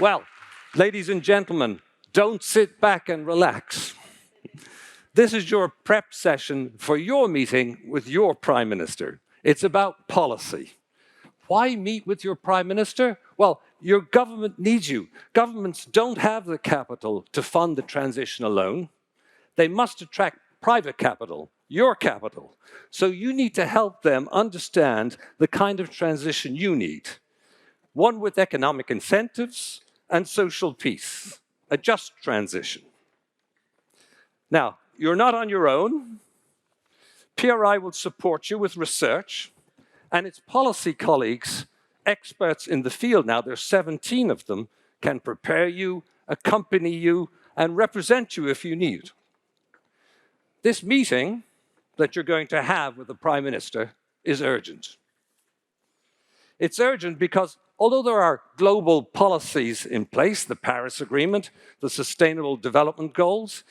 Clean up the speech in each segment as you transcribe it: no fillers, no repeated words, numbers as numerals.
Well, ladies and gentlemen, don't sit back and relax. This is your prep session for your meeting with your Prime Minister. It's about policy. Why meet with your Prime Minister? Well, your government needs you. Governments don't have the capital to fund the transition alone. They must attract private capital, your capital. So you need to help them understand the kind of transition you need. One with economic incentives and social peace, a just transition. Now, you're not on your own. PRI will support you with research, and its policy colleagues, experts in the field now, there's 17 of them, can prepare you, accompany you, and represent you if you need. This meeting that you're going to have with the Prime Minister is urgent. It's urgent because although there are global policies in place, the Paris Agreement, the Sustainable Development Goals,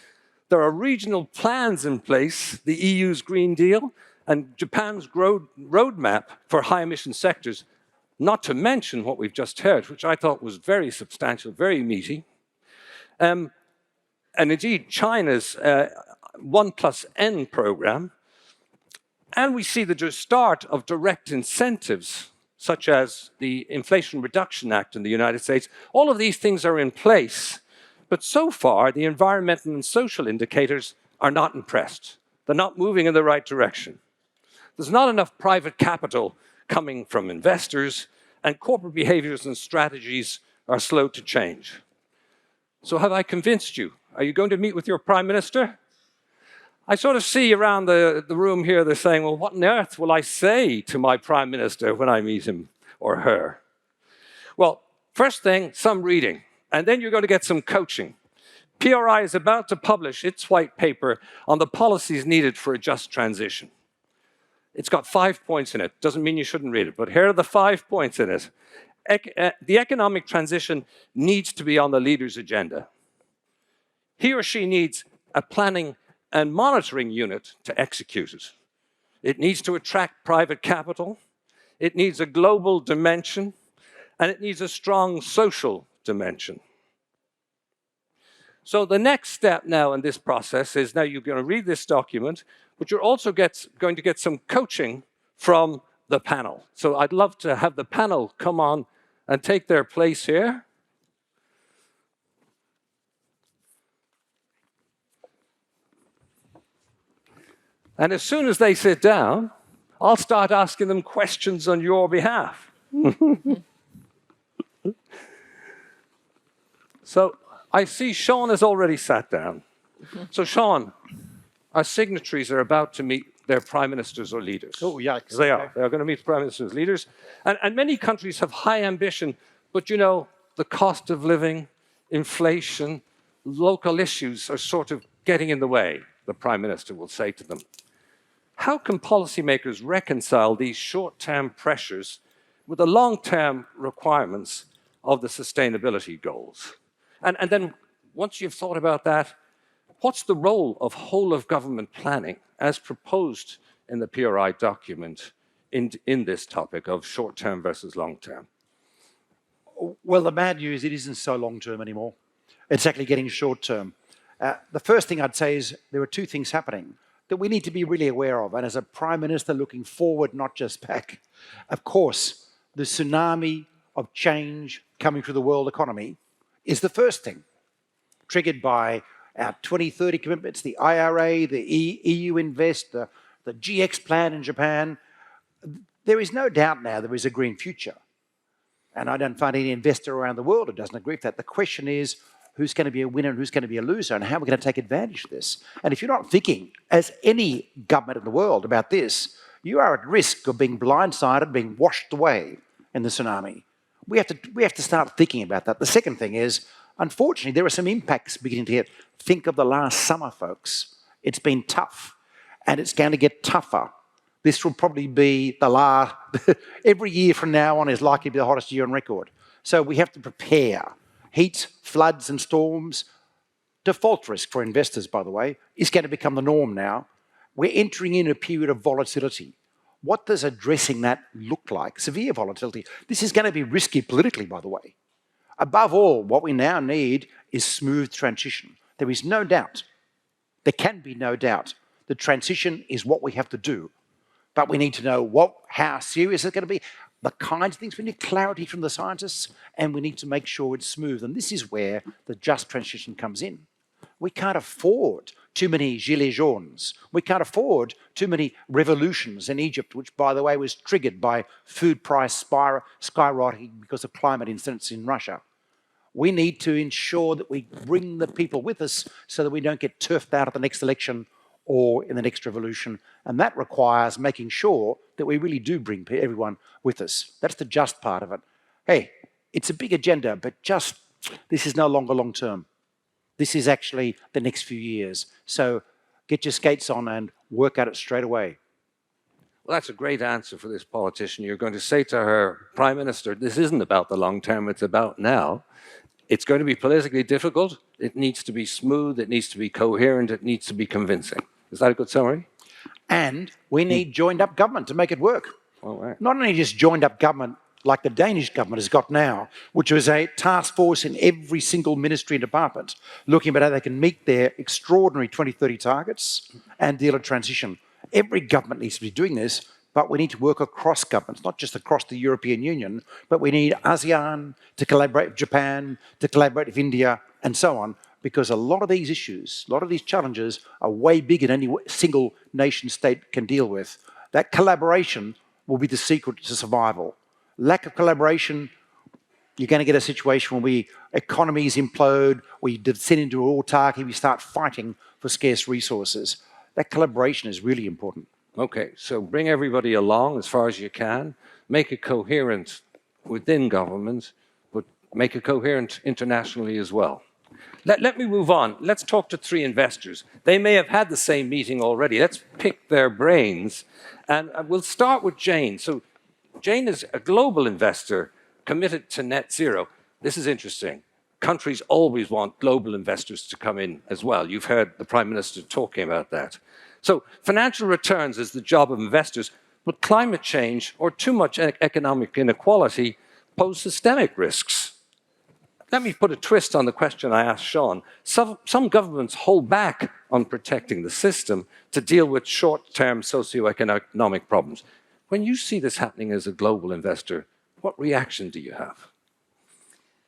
there are regional plans in place, the EU's Green Deal, and Japan's roadmap for high-emission sectors, not to mention what we've just heard, which I thought was very substantial, very meaty. And indeed, China's 1+N program, and we see the start of direct incentives, such as the Inflation Reduction Act in the United States. All of these things are in place, but so far, the environmental and social indicators are not impressed. They're not moving in the right direction. There's not enough private capital coming from investors, and corporate behaviors and strategies are slow to change. So have I convinced you? Are you going to meet with your Prime Minister? I sort of see around the room here, they're saying, well, what on earth will I say to my Prime Minister when I meet him or her? Well, first thing, some reading, and then you're going to get some coaching. PRI is about to publish its white paper on the policies needed for a just transition. It's got 5 points in it. Doesn't mean you shouldn't read it, but here are the 5 points in it. The economic transition needs to be on the leader's agenda. He or she needs a planning and monitoring unit to execute it. It needs to attract private capital, it needs a global dimension, and it needs a strong social dimension. So the next step now in this process is now you're going to read this document, but you're also going to get some coaching from the panel. So I'd love to have the panel come on and take their place here. And as soon as they sit down, I'll start asking them questions on your behalf. So I see Sean has already sat down. So Sean, our signatories are about to meet their prime ministers or leaders. Oh, yikes. They are. They are going to meet prime ministers, leaders. And many countries have high ambition, but you know, the cost of living, inflation, local issues are sort of getting in the way, the prime minister will say to them. How can policymakers reconcile these short-term pressures with the long-term requirements of the sustainability goals? And then, once you've thought about that, what's the role of whole-of-government planning as proposed in the PRI document in this topic of short-term versus long-term? Well, the bad news, it isn't so long-term anymore. It's actually getting short-term. The first thing I'd say is there are two things happening that we need to be really aware of. And as a Prime Minister looking forward, not just back, of course, the tsunami of change coming through the world economy is the first thing, triggered by our 2030 commitments, the IRA, the EU Invest, the GX plan in Japan. There is no doubt now there is a green future. And I don't find any investor around the world who doesn't agree with that. The question is, who's going to be a winner and who's going to be a loser, and how we're going to take advantage of this. And if you're not thinking, as any government in the world, about this, you are at risk of being blindsided, being washed away in the tsunami. We have to start thinking about that. The second thing is, unfortunately, there are some impacts beginning to hit. Think of the last summer, folks. It's been tough, and it's going to get tougher. This will probably be the last, every year from now on is likely to be the hottest year on record. So we have to prepare. Heat, floods and storms, default risk for investors, by the way, is going to become the norm now. We're entering in a period of volatility. What does addressing that look like? Severe volatility. This is going to be risky politically, by the way. Above all, what we now need is smooth transition. There is no doubt, there can be no doubt, that transition is what we have to do. But we need to know how serious it's going to be, the kinds of things. We need clarity from the scientists, and we need to make sure it's smooth. And this is where the just transition comes in. We can't afford too many gilets jaunes. We can't afford too many revolutions in Egypt, which, by the way, was triggered by food price skyrocketing because of climate incidents in Russia. We need to ensure that we bring the people with us so that we don't get turfed out at the next election or in the next revolution. And that requires making sure that we really do bring everyone with us. That's the just part of it. Hey, it's a big agenda, but this is no longer long term. This is actually the next few years. So get your skates on and work at it straight away. Well, that's a great answer for this politician. You're going to say to her, Prime Minister, this isn't about the long term, it's about now. It's going to be politically difficult. It needs to be smooth. It needs to be coherent. It needs to be convincing. Is that a good summary? And we need joined up government to make it work. All right. Not only just joined up government like the Danish government has got now, which was a task force in every single ministry and department, looking at how they can meet their extraordinary 2030 targets and deal with transition. Every government needs to be doing this, but we need to work across governments, not just across the European Union, but we need ASEAN to collaborate with Japan, to collaborate with India, and so on, because a lot of these issues, a lot of these challenges are way bigger than any single nation state can deal with. That collaboration will be the secret to survival. Lack of collaboration, you're going to get a situation where economies implode, we descend into autarky, we start fighting for scarce resources. That collaboration is really important. Okay, so bring everybody along as far as you can, make it coherent within governments, but make it coherent internationally as well. Let me move on. Let's talk to three investors. They may have had the same meeting already. Let's pick their brains. And we'll start with Jane. So Jane is a global investor committed to net zero. This is interesting. Countries always want global investors to come in as well. You've heard the Prime Minister talking about that. So financial returns is the job of investors, but climate change or too much economic inequality pose systemic risks. Let me put a twist on the question I asked Sean. Some governments hold back on protecting the system to deal with short-term socioeconomic problems. When you see this happening as a global investor, what reaction do you have?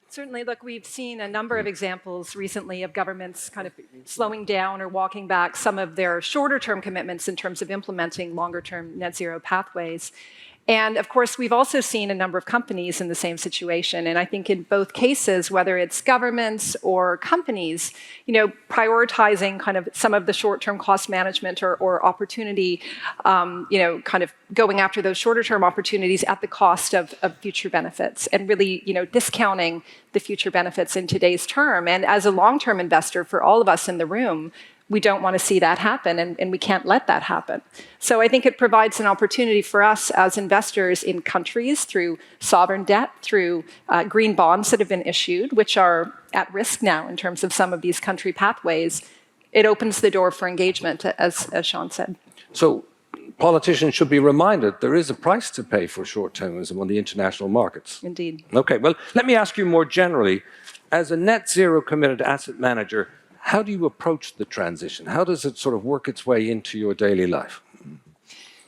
Certainly, look, we've seen a number of examples recently of governments kind of slowing down or walking back some of their shorter-term commitments in terms of implementing longer-term net zero pathways. And of course, we've also seen a number of companies in the same situation. And I think in both cases, whether it's governments or companies, prioritizing kind of some of the short-term cost management or opportunity, kind of going after those shorter-term opportunities at the cost of future benefits and really, discounting the future benefits in today's term. And as a long-term investor, for all of us in the room, we don't want to see that happen, and we can't let that happen. So I think it provides an opportunity for us as investors in countries through sovereign debt, through green bonds that have been issued, which are at risk now in terms of some of these country pathways. It opens the door for engagement, as Sean said. So politicians should be reminded there is a price to pay for short-termism on the international markets. Indeed. Okay, well, let me ask you more generally. As a net zero committed asset manager, how do you approach the transition? How does it sort of work its way into your daily life?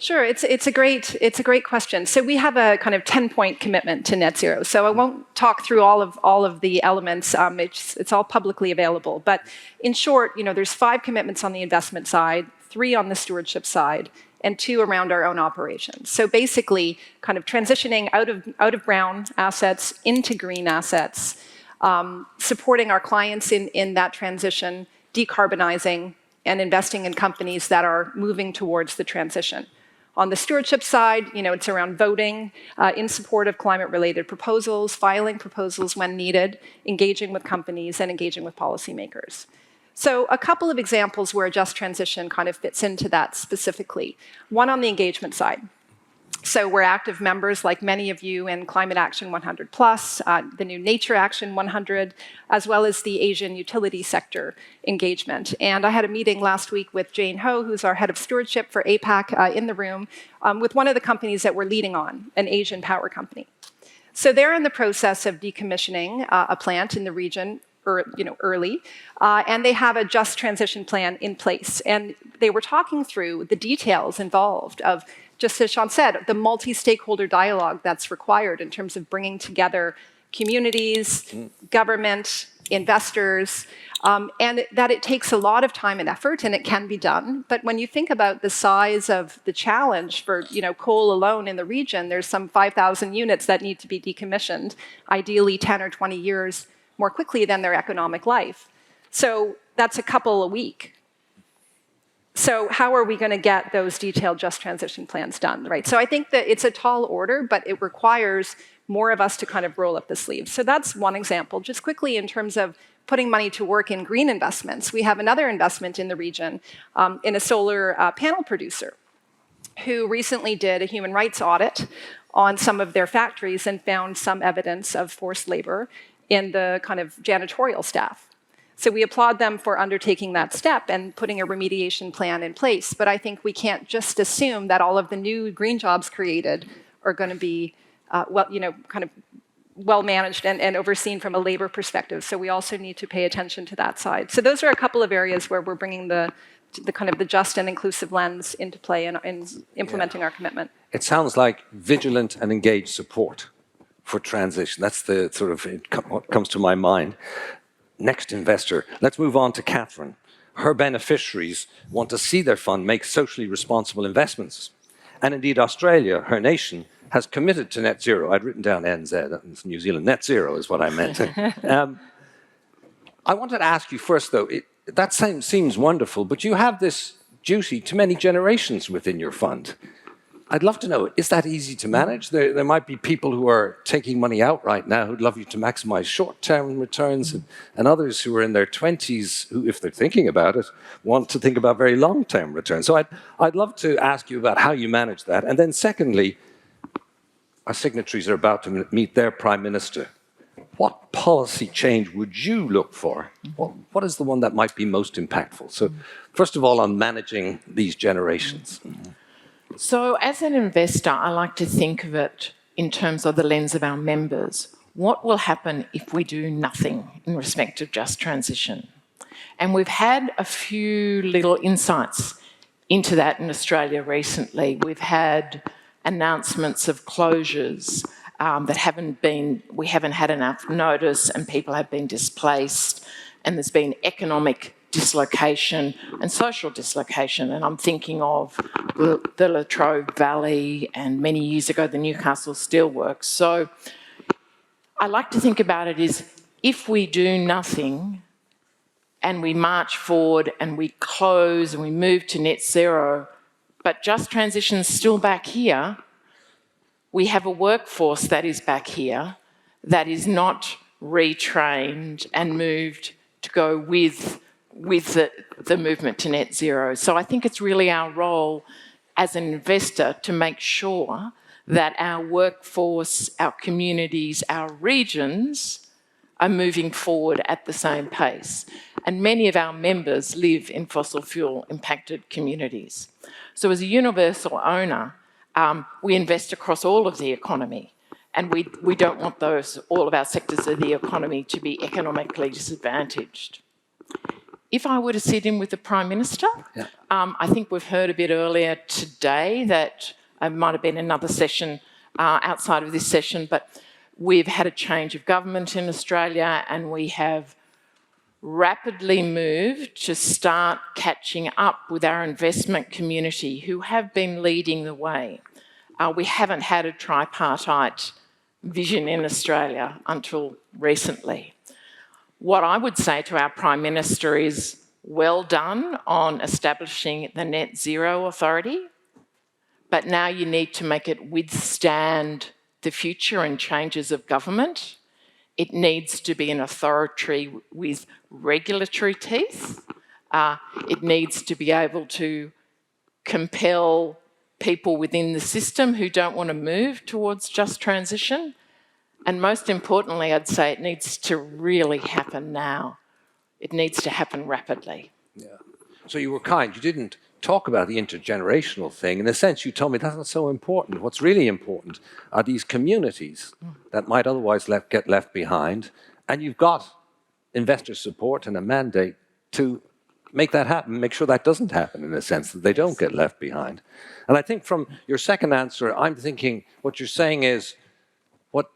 Sure, it's a great question. So we have a kind of 10-point commitment to net zero. So I won't talk through all of the elements. It's all publicly available. But in short, there's 5 commitments on the investment side, 3 on the stewardship side, and 2 around our own operations. So basically, kind of transitioning out of brown assets into green assets. Supporting our clients in that transition, decarbonizing, and investing in companies that are moving towards the transition. On the stewardship side, it's around voting in support of climate-related proposals, filing proposals when needed, engaging with companies, and engaging with policymakers. So a couple of examples where a just transition kind of fits into that specifically. One on the engagement side. So we're active members, like many of you, in Climate Action 100+, the new Nature Action 100, as well as the Asian utility sector engagement. And I had a meeting last week with Jane Ho, who's our head of stewardship for APAC, in the room, with one of the companies that we're leading on, an Asian power company. So they're in the process of decommissioning a plant in the region early, and they have a just transition plan in place. And they were talking through the details involved of, just as Sean said, the multi-stakeholder dialogue that's required in terms of bringing together communities, government, investors, and that it takes a lot of time and effort, and it can be done. But when you think about the size of the challenge for coal alone in the region, there's some 5,000 units that need to be decommissioned, ideally 10 or 20 years more quickly than their economic life. So that's a couple a week. So how are we going to get those detailed just transition plans done, right? So I think that it's a tall order, but it requires more of us to kind of roll up the sleeves. So that's one example. Just quickly, in terms of putting money to work in green investments, we have another investment in the region in a solar panel producer who recently did a human rights audit on some of their factories and found some evidence of forced labor in the kind of janitorial staff. So we applaud them for undertaking that step and putting a remediation plan in place. But I think we can't just assume that all of the new green jobs created are going to be well managed and overseen from a labor perspective. So we also need to pay attention to that side. So those are a couple of areas where we're bringing the just and inclusive lens into play in implementing our commitment. It sounds like vigilant and engaged support for transition. That's the sort of what comes to my mind. Next investor. Let's move on to Catherine. Her beneficiaries want to see their fund make socially responsible investments. And indeed, Australia, her nation, has committed to net zero. I'd written down NZ, it's New Zealand. Net zero is what I meant. I wanted to ask you first, though, that seems wonderful, but you have this duty to many generations within your fund. I'd love to know, is that easy to manage? There might be people who are taking money out right now who'd love you to maximize short-term returns, and others who are in their 20s who, if they're thinking about it, want to think about very long-term returns. So I'd love to ask you about how you manage that. And then secondly, our signatories are about to meet their Prime Minister. What policy change would you look for? What is the one that might be most impactful? So first of all, on managing these generations. So as an investor, I like to think of it in terms of the lens of our members. What will happen if we do nothing in respect of just transition? And we've had a few little insights into that in Australia recently. We've had announcements of closures we haven't had enough notice, and people have been displaced, and there's been economic dislocation and social dislocation. And I'm thinking of the Latrobe Valley and many years ago the Newcastle Steelworks. So I like to think about it as, if we do nothing and we march forward and we close and we move to net zero, but just transition's still back here, we have a workforce that is back here that is not retrained and moved to go with the movement to net zero. So I think it's really our role as an investor to make sure that our workforce, our communities, our regions are moving forward at the same pace. And many of our members live in fossil fuel impacted communities. So as a universal owner, we invest across all of the economy, and we don't want all of our sectors of the economy to be economically disadvantaged. If I were to sit in with the Prime Minister, I think we've heard a bit earlier today that it might have been another session outside of this session, but we've had a change of government in Australia, and we have rapidly moved to start catching up with our investment community who have been leading the way. We haven't had a tripartite vision in Australia until recently. What I would say to our Prime Minister is, well done on establishing the Net Zero Authority, but now you need to make it withstand the future and changes of government. It needs to be an authority with regulatory teeth. It needs to be able to compel people within the system who don't want to move towards just transition. And most importantly, I'd say it needs to really happen now. It needs to happen rapidly. Yeah. So you were kind. You didn't talk about the intergenerational thing. In a sense, you told me that's not so important. What's really important are these communities that might otherwise get left behind. And you've got investor support and a mandate to make that happen, make sure that doesn't happen, in a sense, that they don't get left behind. And I think from your second answer, I'm thinking what you're saying is,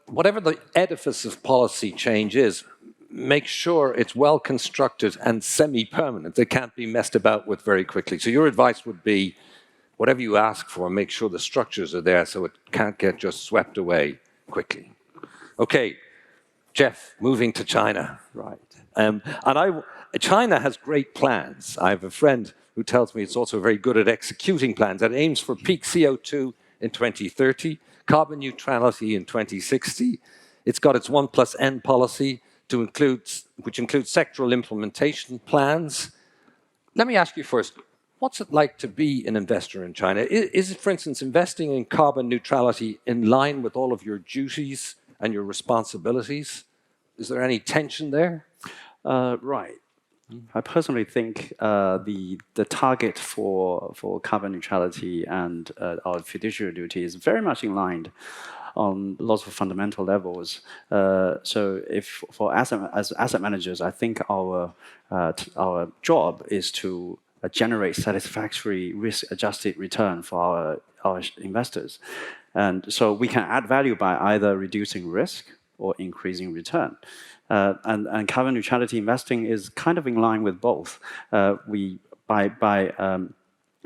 whatever the edifice of policy change is, make sure it's well constructed and semi-permanent. It can't be messed about with very quickly. So your advice would be, whatever you ask for, make sure the structures are there so it can't get just swept away quickly. Okay, Jeff, moving to China. Right. China has great plans. I have a friend who tells me it's also very good at executing plans. It aims for peak CO2 in 2030, carbon neutrality in 2060. It's got its 1+N policy, which includes sectoral implementation plans. Let me ask you first, what's it like to be an investor in China? Is it, for instance, investing in carbon neutrality in line with all of your duties and your responsibilities? Is there any tension there? Right. I personally think the target for carbon neutrality and our fiduciary duty is very much in line on lots of fundamental levels. So if as asset managers, I think our job is to generate satisfactory risk-adjusted return for our investors. And so we can add value by either reducing risk or increasing return. And carbon neutrality investing is kind of in line with both.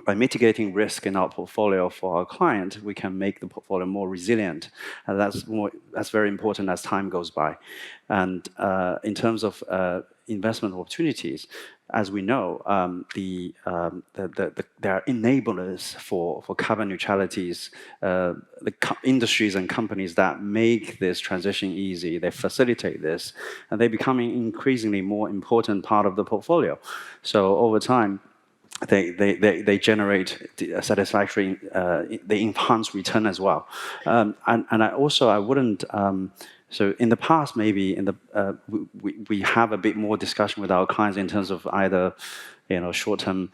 By mitigating risk in our portfolio for our client, we can make the portfolio more resilient. And that's very important as time goes by. And in terms of investment opportunities, as we know, there are enablers for carbon neutralities, the industries and companies that make this transition easy. They facilitate this, and they're becoming increasingly more important part of the portfolio. So over time, they generate a satisfactory, they enhance return as well. And I wouldn't. So in the past, maybe we have a bit more discussion with our clients in terms of either, short-term.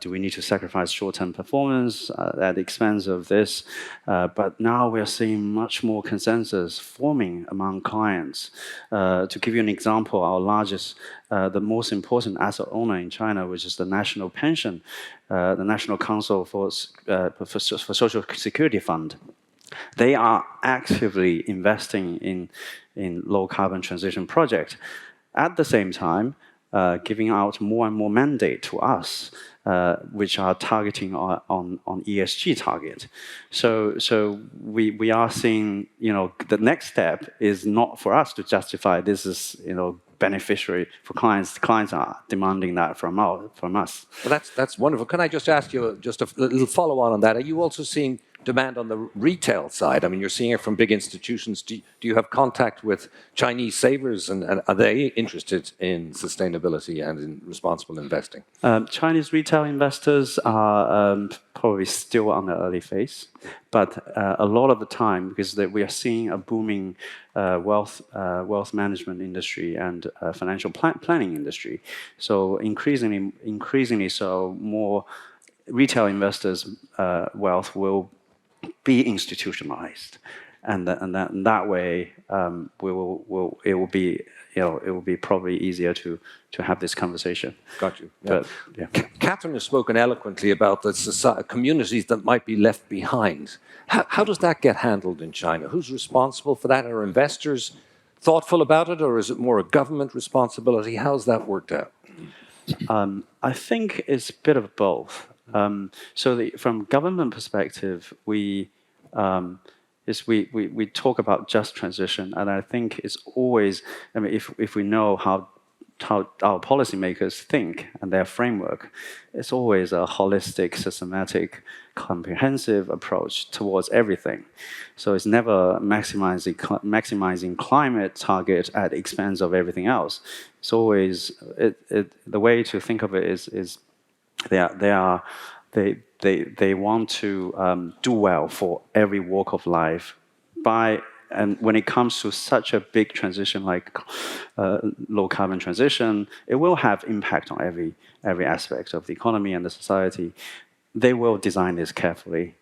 Do we need to sacrifice short-term performance at the expense of this? But now we're seeing much more consensus forming among clients. To give you an example, our largest, the most important asset owner in China, which is the National Pension, the National Council for Social Security Fund. They are actively investing in low carbon transition projects. At the same time, giving out more and more mandate to us, which are targeting on ESG target. So we are seeing, the next step is not for us to justify this is, beneficiary for clients. Clients are demanding that from us. Well, that's wonderful. Can I just ask you just a little follow-on on that? Are you also seeing demand on the retail side? I mean, you're seeing it from big institutions. Do you have contact with Chinese savers, and are they interested in sustainability and in responsible investing? Chinese retail investors are probably still on the early phase, but a lot of the time, because we are seeing a booming wealth management industry and financial planning industry. So increasingly so, more retail investors' wealth will be institutionalized, and that way it will be probably easier to have this conversation. Got you. Yeah. But, yeah. Catherine has spoken eloquently about the communities that might be left behind. How does that get handled in China? Who's responsible for that? Are investors thoughtful about it, or is it more a government responsibility? How's that worked out? I think it's a bit of both. From government perspective, we talk about just transition, and I think it's always. I mean, if we know how our policymakers think and their framework, it's always a holistic, systematic, comprehensive approach towards everything. So it's never maximizing climate target at the expense of everything else. It's always the way to think of it is they want to do well for every walk of life by and when it comes to such a big transition like low carbon transition, it will have impact on every aspect of the economy and the society. They will design this carefully.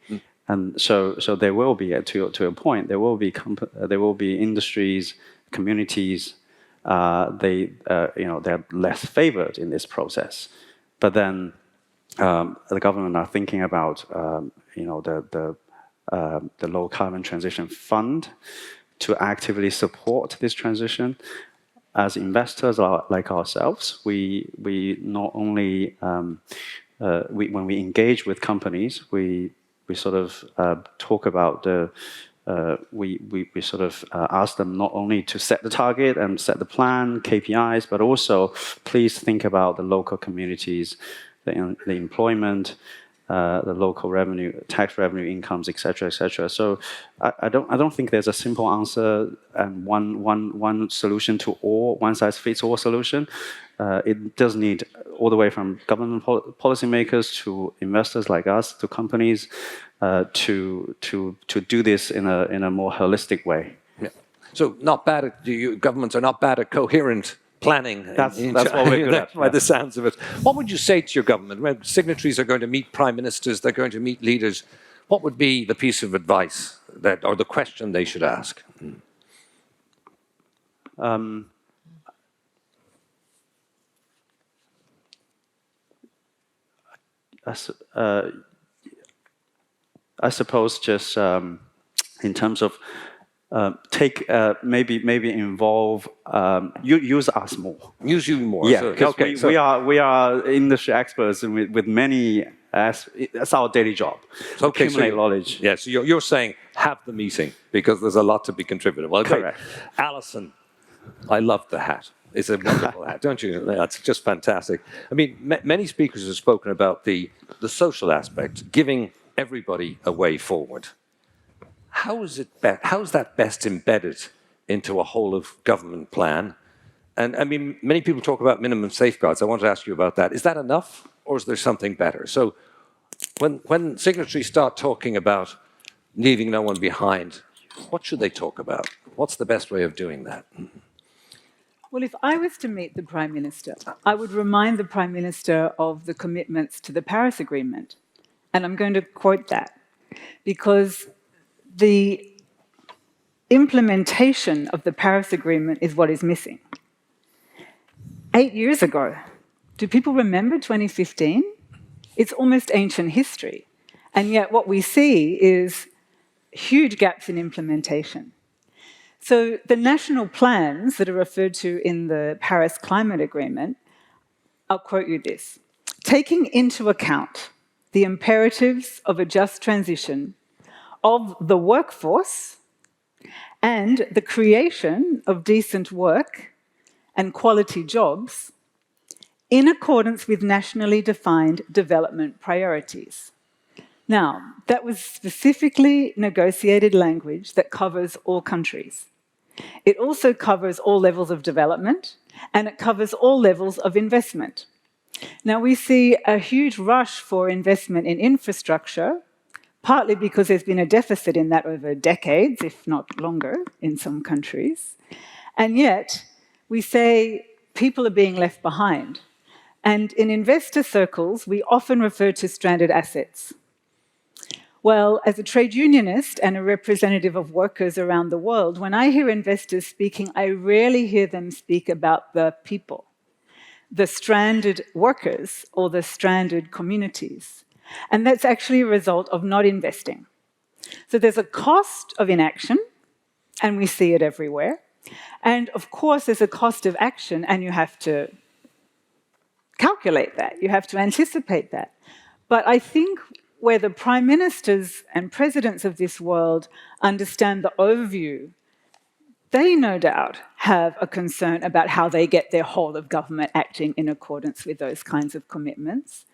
And so there will be, to a point, there will be industries, communities, they're less favored in this process. But then the government are thinking about, the low carbon transition fund to actively support this transition. As investors like ourselves, we not only when we engage with companies, we sort of talk about we sort of ask them not only to set the target and set the plan, KPIs, but also please think about the local communities, the employment, the local revenue, tax revenue incomes, etc., etc. So I don't think there's a simple answer and one solution to all, one size fits all solution. It does need all the way from government policymakers to investors like us to companies to do this in a more holistic way. Yeah. So not bad at governments are not bad at coherent planning. That's what we're good at. By the sounds of it. What would you say to your government when signatories are going to meet prime ministers, they're going to meet leaders? What would be the piece of advice or the question they should ask? I suppose just in terms of maybe involve use us more. Use you more. Yeah, because we are industry experts with many. That's our daily job. Okay, accumulate knowledge. Yeah, so you're saying have the meeting because there's a lot to be contributed. Well, correct. Alison, I love the hat. It's a wonderful hat, don't you? It's just fantastic. I mean, many speakers have spoken about the social aspect, giving everybody a way forward. How is that best embedded into a whole of government plan? And I mean, many people talk about minimum safeguards. I want to ask you about that. Is that enough, or is there something better? So, when signatories start talking about leaving no one behind, what should they talk about? What's the best way of doing that? Well, if I was to meet the Prime Minister, I would remind the Prime Minister of the commitments to the Paris Agreement. And I'm going to quote that, because the implementation of the Paris Agreement is what is missing. 8 years ago, do people remember 2015? It's almost ancient history. And yet what we see is huge gaps in implementation. So the national plans that are referred to in the Paris Climate Agreement, I'll quote you this: taking into account the imperatives of a just transition of the workforce and the creation of decent work and quality jobs in accordance with nationally defined development priorities. Now, that was specifically negotiated language that covers all countries. It also covers all levels of development, and it covers all levels of investment. Now, we see a huge rush for investment in infrastructure, partly because there's been a deficit in that over decades, if not longer, in some countries. And yet, we say people are being left behind. And in investor circles, we often refer to stranded assets. Well, as a trade unionist and a representative of workers around the world, when I hear investors speaking, I rarely hear them speak about the people, the stranded workers or the stranded communities. And that's actually a result of not investing. So there's a cost of inaction, and we see it everywhere. And of course, there's a cost of action, and you have to calculate that. You have to anticipate that. But I think where the prime ministers and presidents of this world understand the overview, they no doubt have a concern about how they get their whole of government acting in accordance with those kinds of commitments.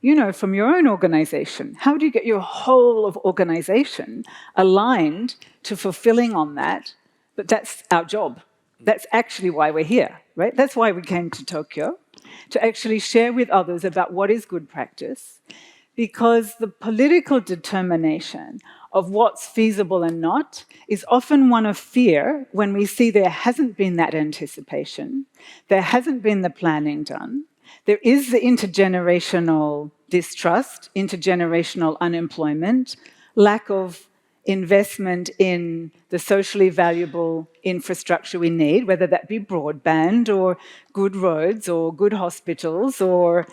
You know, from your own organization, how do you get your whole of organization aligned to fulfilling on that? But that's our job. That's actually why we're here, right? That's why we came to Tokyo, to actually share with others about what is good practice, because the political determination of what's feasible and not is often one of fear when we see there hasn't been that anticipation, there hasn't been the planning done, there is the intergenerational distrust, intergenerational unemployment, lack of investment in the socially valuable infrastructure we need, whether that be broadband or good roads or good hospitals or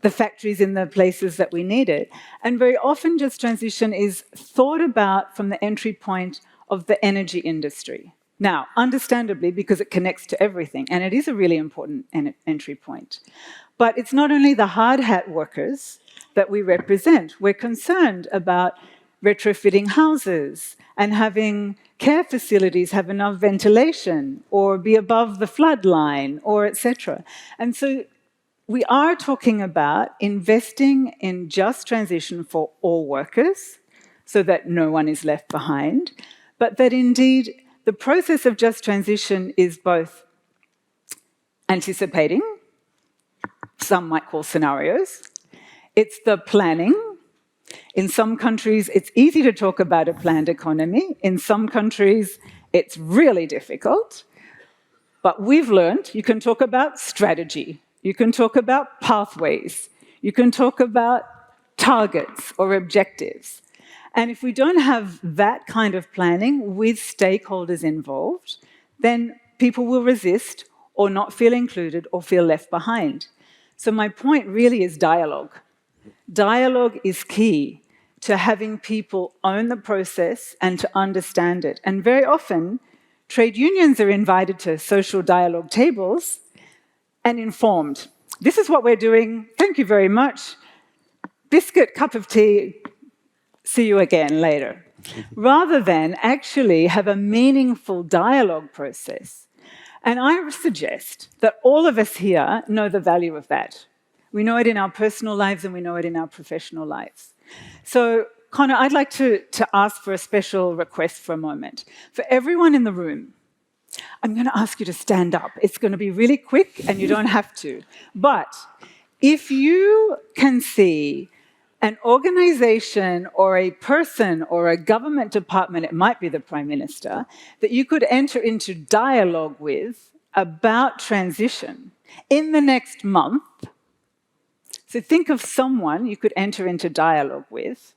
the factories in the places that we need it. And very often just transition is thought about from the entry point of the energy industry. Now, understandably, because it connects to everything, and it is a really important entry point. But it's not only the hard hat workers that we represent. We're concerned about retrofitting houses and having care facilities have enough ventilation or be above the flood line or etc. And so we are talking about investing in just transition for all workers so that no one is left behind, but that indeed the process of just transition is both anticipating, some might call scenarios, it's the planning. In some countries, it's easy to talk about a planned economy. In some countries, it's really difficult. But we've learned you can talk about strategy. You can talk about pathways. You can talk about targets or objectives. And if we don't have that kind of planning with stakeholders involved, then people will resist or not feel included or feel left behind. So my point really is dialogue. Dialogue is key to having people own the process and to understand it. And very often, trade unions are invited to social dialogue tables and informed. This is what we're doing. Thank you very much. Biscuit, cup of tea. See you again later. Rather than actually have a meaningful dialogue process. And I suggest that all of us here know the value of that. We know it in our personal lives and we know it in our professional lives. So, Connor, I'd like to ask for a special request for a moment. For everyone in the room, I'm going to ask you to stand up. It's going to be really quick and you don't have to. But if you can see an organization or a person or a government department, it might be the Prime Minister, that you could enter into dialogue with about transition in the next month. So think of someone you could enter into dialogue with.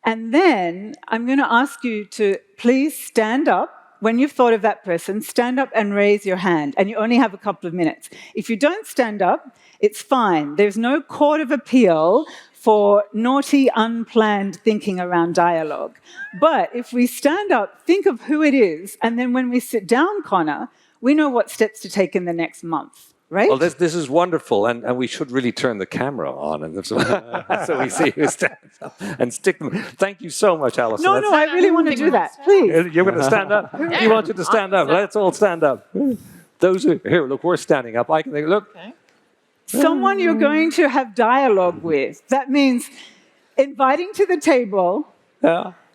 And then I'm going to ask you to please stand up. When you've thought of that person, stand up and raise your hand. And you only have a couple of minutes. If you don't stand up, it's fine. There's no court of appeal for naughty, unplanned thinking around dialogue. But if we stand up, think of who it is, and then when we sit down, Connor, we know what steps to take in the next month, right? Well, this is wonderful, and we should really turn the camera on, and so we see who stands up and stick them. Thank you so much, Alison. No, I really want to do that, please. You're going to stand up? You want you to stand up? Let's all stand up. Those who, here, look, we're standing up. I can think, look. Okay. Someone you're going to have dialogue with. That means inviting to the table,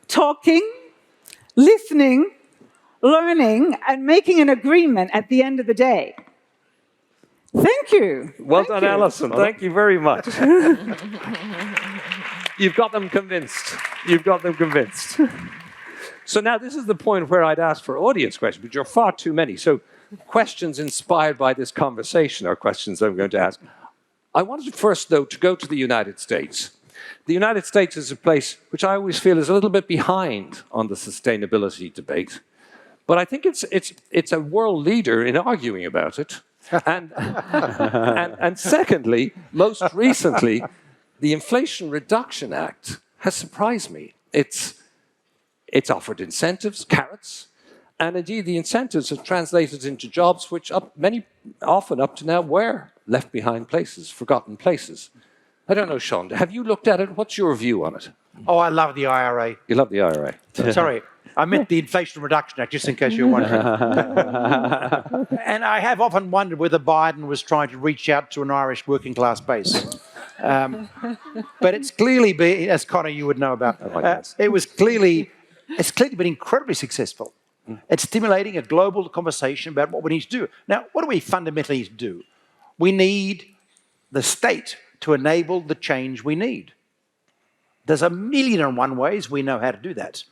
talking, listening, learning, and making an agreement at the end of the day. Thank you. Well done, Alison. Thank you very much. You've got them convinced. You've got them convinced. So now this is the point where I'd ask for audience questions, but you're far too many. So questions inspired by this conversation are questions I'm going to ask. I wanted first, though, to go to the United States. The United States is a place which I always feel is a little bit behind on the sustainability debate. But I think it's a world leader in arguing about it. And secondly, most recently, the Inflation Reduction Act has surprised me. It's offered incentives, carrots, and indeed the incentives have translated into jobs which often up to now were left behind places, forgotten places. I don't know, Sean, have you looked at it? What's your view on it? Oh, I love the IRA. You love the IRA? Sorry, I meant the Inflation Reduction Act, just in case you're wondering. And I have often wondered whether Biden was trying to reach out to an Irish working class base. But it's clearly been, as Connor, you would know about, it's clearly been incredibly successful. It's stimulating a global conversation about what we need to do. Now, what do we fundamentally need to do? We need the state to enable the change we need. There's a million and one ways we know how to do that.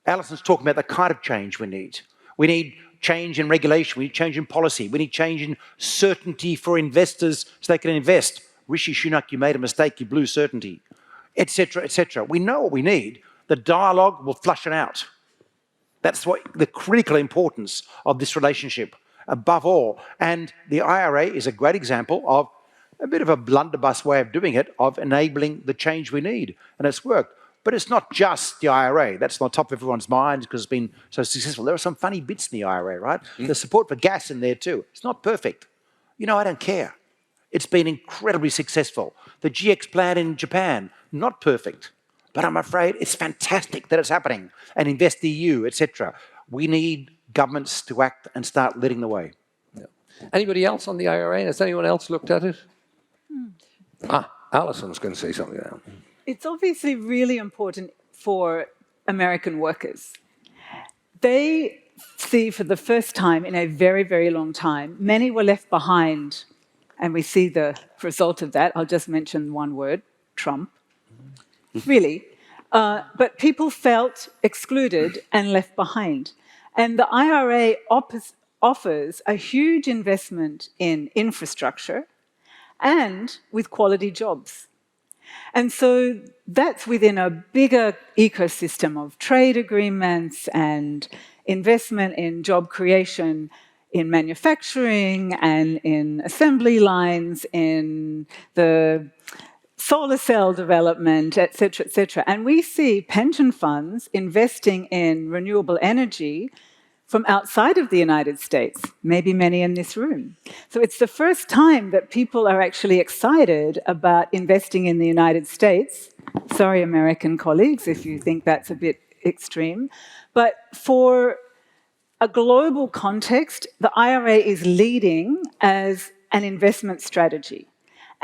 Alison's talking about the kind of change we need. We need change in regulation, we need change in policy, we need change in certainty for investors so they can invest. Rishi Sunak, you made a mistake, you blew certainty, etc., etc. We know what we need. The dialogue will flush it out. That's what the critical importance of this relationship, above all. And the IRA is a great example of a bit of a blunderbuss way of doing it, of enabling the change we need. And it's worked. But it's not just the IRA. That's on top of everyone's minds because it's been so successful. There are some funny bits in the IRA, right? There's support for gas in there too. It's not perfect. You know, I don't care. It's been incredibly successful. The GX plan in Japan, not perfect. But I'm afraid it's fantastic that it's happening. And InvestEU, etc. We need governments to act and start leading the way. Yeah. Anybody else on the IRA? Has anyone else looked at it? Alison's going to say something now. It's obviously really important for American workers. They see for the first time in a very, very long time, many were left behind, and we see the result of that. I'll just mention one word, Trump. Really. But people felt excluded and left behind. And the IRA offers a huge investment in infrastructure and with quality jobs. And so that's within a bigger ecosystem of trade agreements and investment in job creation in manufacturing and in assembly lines, in the solar cell development, et cetera, and we see pension funds investing in renewable energy from outside of the United States, maybe many in this room. So it's the first time that people are actually excited about investing in the United States. Sorry, American colleagues, if you think that's a bit extreme. But for a global context, the IRA is leading as an investment strategy.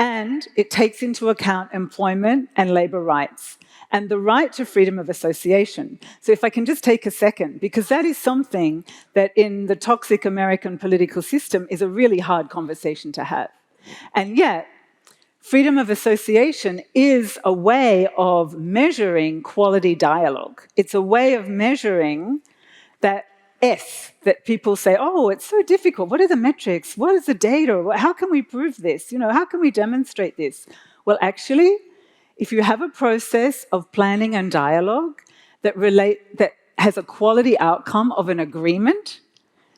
And it takes into account employment and labour rights and the right to freedom of association. So if I can just take a second, because that is something that in the toxic American political system is a really hard conversation to have. And yet, freedom of association is a way of measuring quality dialogue. It's a way of measuring that S that people say, oh, it's so difficult. What are the metrics? What is the data? How can we prove this? You know, how can we demonstrate this? Well, actually, if you have a process of planning and dialogue that has a quality outcome of an agreement,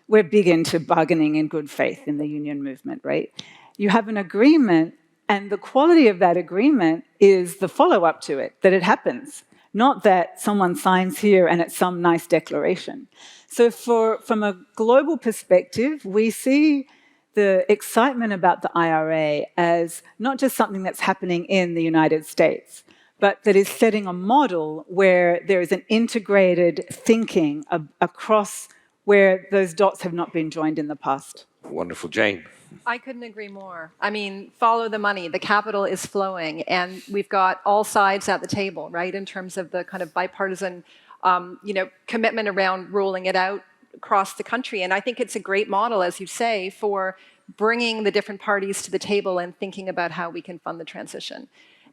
we're big into bargaining in good faith in the union movement, right? You have an agreement, and the quality of that agreement is the follow-up to it, that it happens, not that someone signs here and it's some nice declaration. So from a global perspective, we see the excitement about the IRA as not just something that's happening in the United States, but that is setting a model where there is an integrated thinking across where those dots have not been joined in the past. Wonderful. Jane. I couldn't agree more. I mean, follow the money. The capital is flowing, and we've got all sides at the table, right, in terms of the kind of bipartisan commitment around rolling it out across the country. And I think it's a great model, as you say, for bringing the different parties to the table and thinking about how we can fund the transition.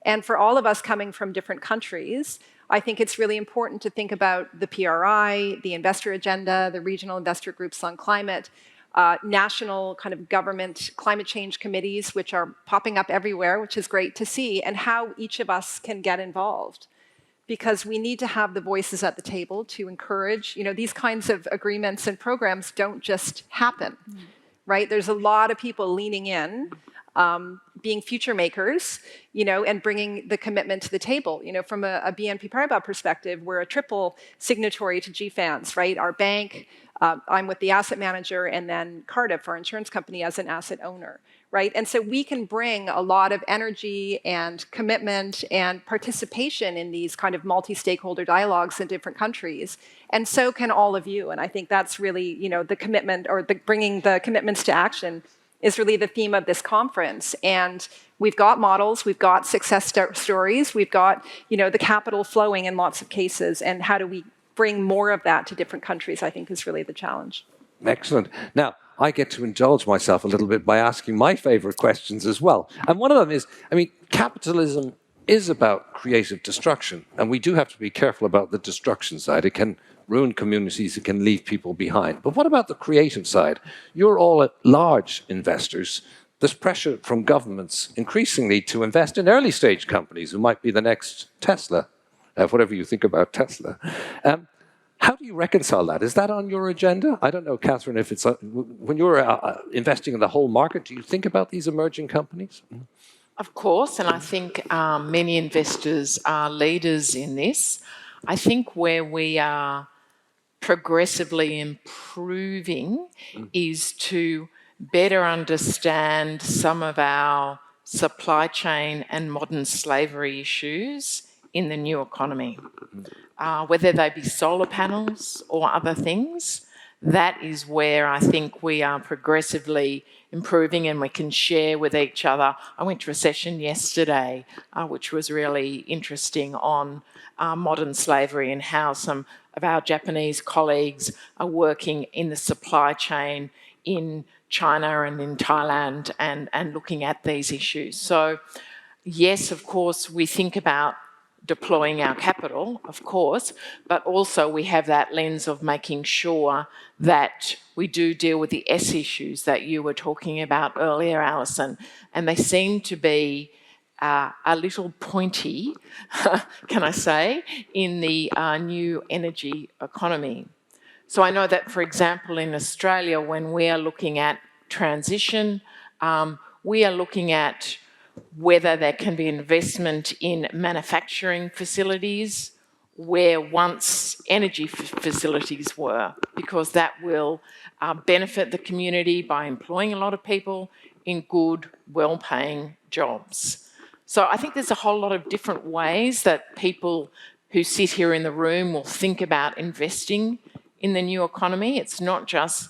And for all of us coming from different countries, I think it's really important to think about the PRI, the investor agenda, the regional investor groups on climate, national kind of government climate change committees, which are popping up everywhere, which is great to see, and how each of us can get involved. Because we need to have the voices at the table to encourage, these kinds of agreements and programs don't just happen, right? There's a lot of people leaning in, being future makers, and bringing the commitment to the table. From a BNP Paribas perspective, we're a triple signatory to GFANZ, right? Our bank, I'm with the asset manager, and then Cardiff, our insurance company, as an asset owner, right? And so we can bring a lot of energy and commitment and participation in these kind of multi-stakeholder dialogues in different countries. And so can all of you. And I think that's really, the commitment, or bringing the commitments to action is really the theme of this conference. And we've got models, we've got success stories, we've got, the capital flowing in lots of cases. And how do we bring more of that to different countries, I think, is really the challenge. Excellent. Now, I get to indulge myself a little bit by asking my favorite questions as well. And one of them is, capitalism is about creative destruction. And we do have to be careful about the destruction side. It can ruin communities, it can leave people behind. But what about the creative side? You're all at large investors. There's pressure from governments increasingly to invest in early stage companies who might be the next Tesla, whatever you think about Tesla. How do you reconcile that? Is that on your agenda? I don't know, Catherine, if it's when you're investing in the whole market, do you think about these emerging companies? Of course, and I think many investors are leaders in this. I think where we are progressively improving is to better understand some of our supply chain and modern slavery issues in the new economy. Whether they be solar panels or other things, that is where I think we are progressively improving and we can share with each other. I went to a session yesterday, which was really interesting on modern slavery and how some of our Japanese colleagues are working in the supply chain in China and in Thailand and looking at these issues. So, yes, of course, we think about deploying our capital, of course, but also we have that lens of making sure that we do deal with the S issues that you were talking about earlier, Alison, and they seem to be a little pointy, can I say, in the new energy economy. So I know that, for example, in Australia, when we are looking at transition, we are looking at whether there can be investment in manufacturing facilities where once energy facilities were, because that will benefit the community by employing a lot of people in good, well-paying jobs. So I think there's a whole lot of different ways that people who sit here in the room will think about investing in the new economy. It's not just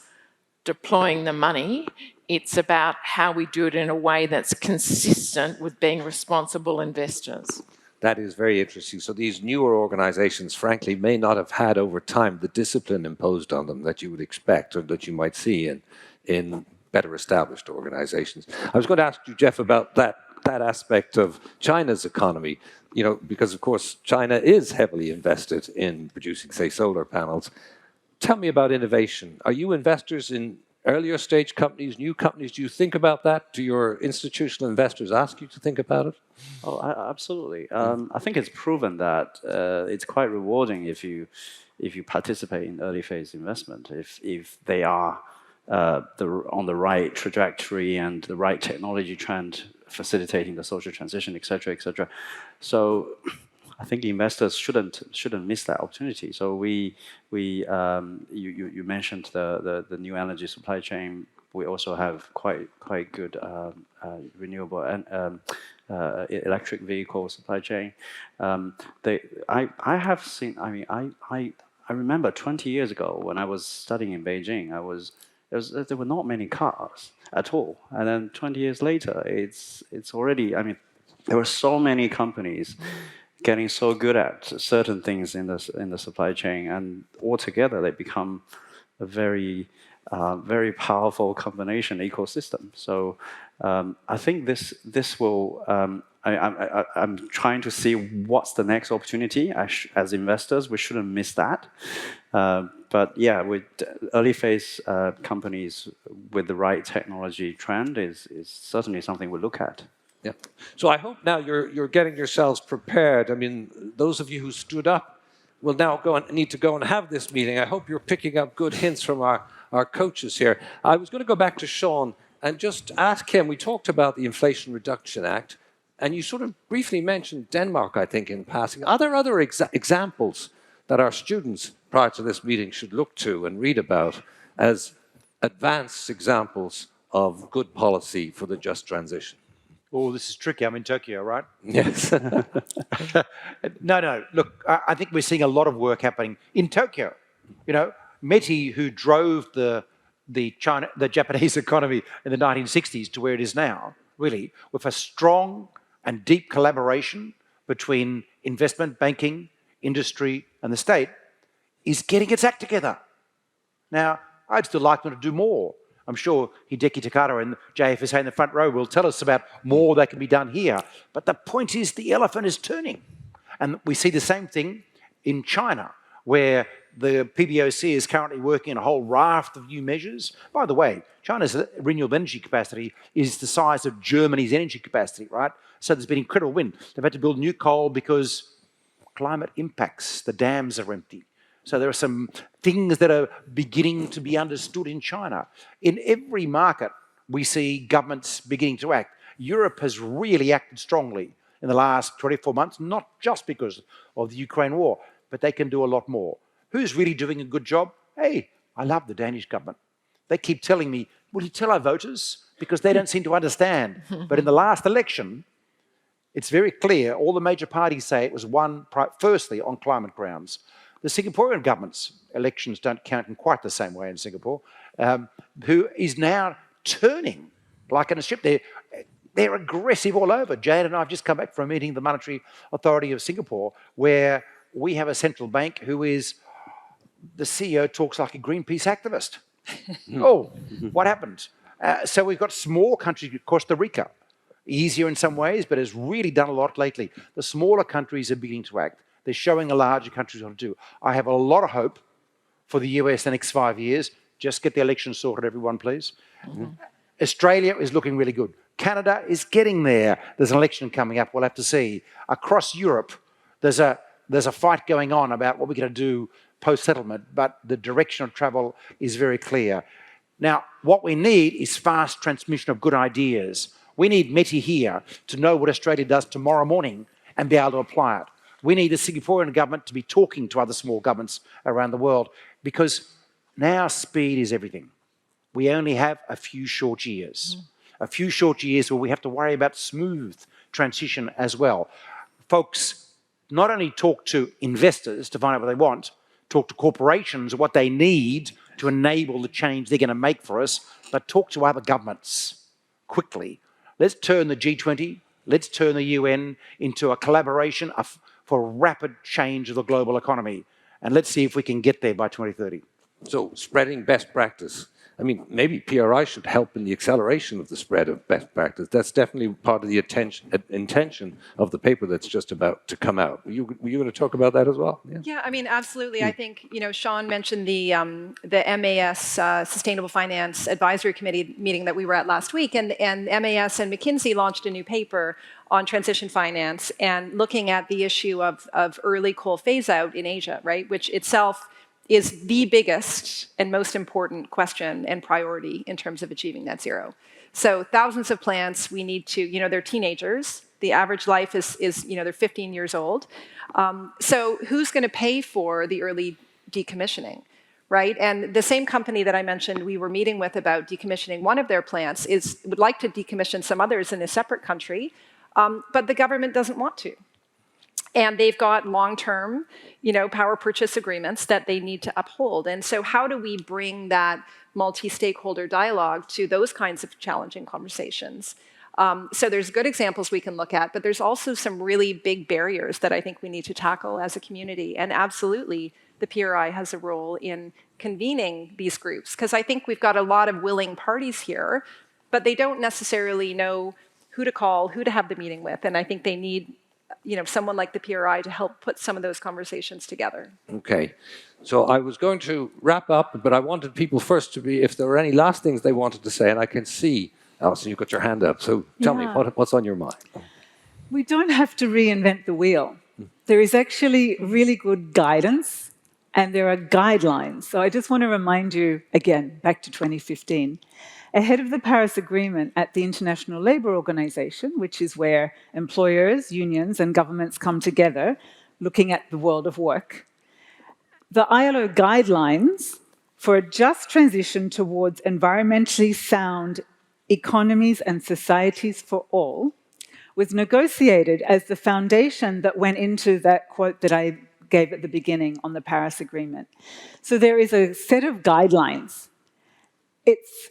deploying the money, it's about how we do it in a way that's consistent with being responsible investors. That is very interesting. So these newer organizations, frankly, may not have had over time the discipline imposed on them that you would expect or that you might see in better established organizations. I was going to ask you, Jeff, about that aspect of China's economy, because of course China is heavily invested in producing, say, solar panels. Tell me about innovation. Are you investors in earlier stage companies, new companies? Do you think about that? Do your institutional investors ask you to think about it? Oh, absolutely. I think it's proven that it's quite rewarding if you participate in early phase investment, if they are on the right trajectory and the right technology trend facilitating the social transition, et cetera, et cetera. So I think investors shouldn't miss that opportunity. So you mentioned the new energy supply chain. We also have quite good renewable and electric vehicle supply chain. I have seen. I mean, I remember 20 years ago when I was studying in Beijing. There were not many cars at all, and then 20 years later, it's already. I mean, there were so many companies getting so good at certain things in the supply chain, and altogether they become a very powerful combination ecosystem. So I think this will. I'm trying to see what's the next opportunity. As investors, we shouldn't miss that. But yeah, with early phase companies with the right technology trend is certainly something we look at. Yeah. So I hope now you're getting yourselves prepared. I mean, those of you who stood up will now need to go and have this meeting. I hope you're picking up good hints from our coaches here. I was going to go back to Sean and just ask him, we talked about the Inflation Reduction Act, and you sort of briefly mentioned Denmark, I think, in passing. Are there other examples that our students prior to this meeting should look to and read about as advanced examples of good policy for the just transition? Oh, this is tricky. I'm in Tokyo, right? Yes. No. Look, I think we're seeing a lot of work happening in Tokyo. Meti, who drove the Japanese economy in the 1960s to where it is now, really, with a strong and deep collaboration between investment banking, industry, and the state, is getting its act together. Now, I'd still like them to do more. I'm sure Hideki Takada and JFSA in the front row will tell us about more that can be done here. But the point is the elephant is turning. And we see the same thing in China, where the PBOC is currently working on a whole raft of new measures. By the way, China's renewable energy capacity is the size of Germany's energy capacity, right? So there's been incredible wind. They've had to build new coal because climate impacts, the dams are empty. So there are some things that are beginning to be understood in China. In every market, we see governments beginning to act. Europe has really acted strongly in the last 24 months, not just because of the Ukraine war, but they can do a lot more. Who's really doing a good job? Hey, I love the Danish government. They keep telling me, will you tell our voters? Because they don't seem to understand. But in the last election, it's very clear, all the major parties say it was won firstly on climate grounds. The Singaporean government's elections don't count in quite the same way in Singapore, who is now turning like in a ship. They're aggressive all over. Jane and I have just come back from a meeting of the Monetary Authority of Singapore, where we have a central bank who is, the CEO talks like a Greenpeace activist. Oh, what happened? So we've got small countries, Costa Rica, easier in some ways, but has really done a lot lately. The smaller countries are beginning to act. They're showing the larger countries what to do. I have a lot of hope for the US the next 5 years. Just get the election sorted, everyone, please. Australia is looking really good. Canada is getting there. There's an election coming up. We'll have to see. Across Europe, there's a fight going on about what we're going to do post-settlement, but the direction of travel is very clear. Now, what we need is fast transmission of good ideas. We need Meti here to know what Australia does tomorrow morning and be able to apply it. We need the Singaporean government to be talking to other small governments around the world, because now speed is everything. We only have a few short years. A few short years where we have to worry about smooth transition as well. Folks, not only talk to investors to find out what they want, talk to corporations what they need to enable the change they're going to make for us, but talk to other governments quickly. Let's turn the G20, let's turn the UN into a collaboration for rapid change of the global economy. And let's see if we can get there by 2030. So spreading best practice. I mean, maybe PRI should help in the acceleration of the spread of best practice. That's definitely part of the intention of the paper that's just about to come out. Were you going to talk about that as well? Yeah, I mean, absolutely. I think, Sean mentioned the MAS Sustainable Finance Advisory Committee meeting that we were at last week, and MAS and McKinsey launched a new paper on transition finance and looking at the issue of early coal phase out in Asia, right, which itself is the biggest and most important question and priority in terms of achieving net zero. So thousands of plants, we need to, they're teenagers. The average life is they're 15 years old. So who's going to pay for the early decommissioning, right? And the same company that I mentioned we were meeting with about decommissioning one of their plants would like to decommission some others in a separate country, but the government doesn't want to. And they've got long-term, power purchase agreements that they need to uphold. And so how do we bring that multi-stakeholder dialogue to those kinds of challenging conversations? So there's good examples we can look at, but there's also some really big barriers that I think we need to tackle as a community. And absolutely, the PRI has a role in convening these groups, because I think we've got a lot of willing parties here, but they don't necessarily know who to call, who to have the meeting with. And I think they need someone like the PRI to help put some of those conversations together. Okay. So I was going to wrap up, but I wanted people first to be, if there were any last things they wanted to say, and I can see, Alison, you've got your hand up. So tell me, what's on your mind? We don't have to reinvent the wheel. There is actually really good guidance, and there are guidelines. So I just want to remind you, again, back to 2015. Ahead of the Paris Agreement at the International Labour Organization, which is where employers, unions, and governments come together, looking at the world of work, the ILO guidelines for a just transition towards environmentally sound economies and societies for all was negotiated as the foundation that went into that quote that I gave at the beginning on the Paris Agreement. So there is a set of guidelines. It's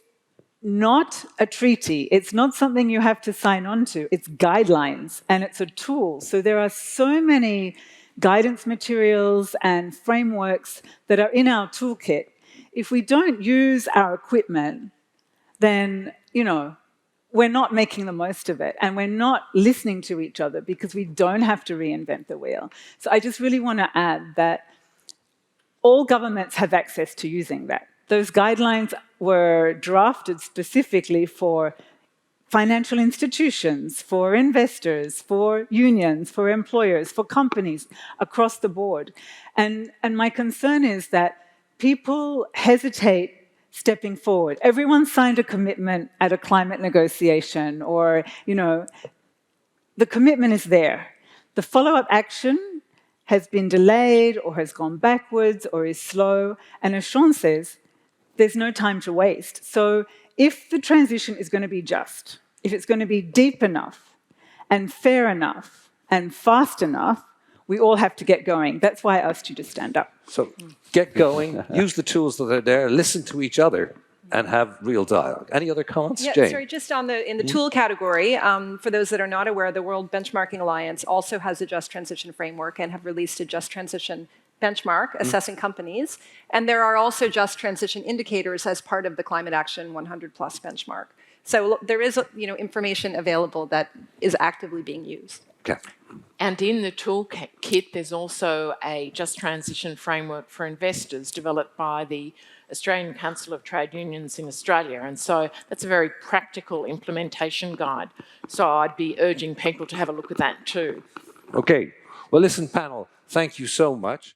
not a treaty. It's not something you have to sign on to. It's guidelines, and it's a tool. So there are so many guidance materials and frameworks that are in our toolkit. If we don't use our equipment, then, you know, we're not making the most of it, and we're not listening to each other because we don't have to reinvent the wheel. So I just really want to add that all governments have access to using that. Those guidelines were drafted specifically for financial institutions, for investors, for unions, for employers, for companies across the board. And my concern is that people hesitate stepping forward. Everyone signed a commitment at a climate negotiation, or, you know, the commitment is there. The follow-up action has been delayed or has gone backwards or is slow. And as Sean says, there's no time to waste. So if the transition is going to be just, if it's going to be deep enough and fair enough and fast enough, we all have to get going. That's why I asked you to stand up. So get going, use the tools that are there, listen to each other, and have real dialogue. Any other comments, Yeah, Jane? sorry, just on in the tool category, for those that are not aware, the World Benchmarking Alliance also has a Just Transition framework and have released a Just Transition benchmark assessing companies. And there are also Just Transition indicators as part of the Climate Action 100+ benchmark. So there is, you know, information available that is actively being used. Okay. And in the toolkit, there's also a Just Transition framework for investors developed by the Australian Council of Trade Unions in Australia. And so that's a very practical implementation guide. So I'd be urging people to have a look at that too. Okay. Well, listen, panel, thank you so much.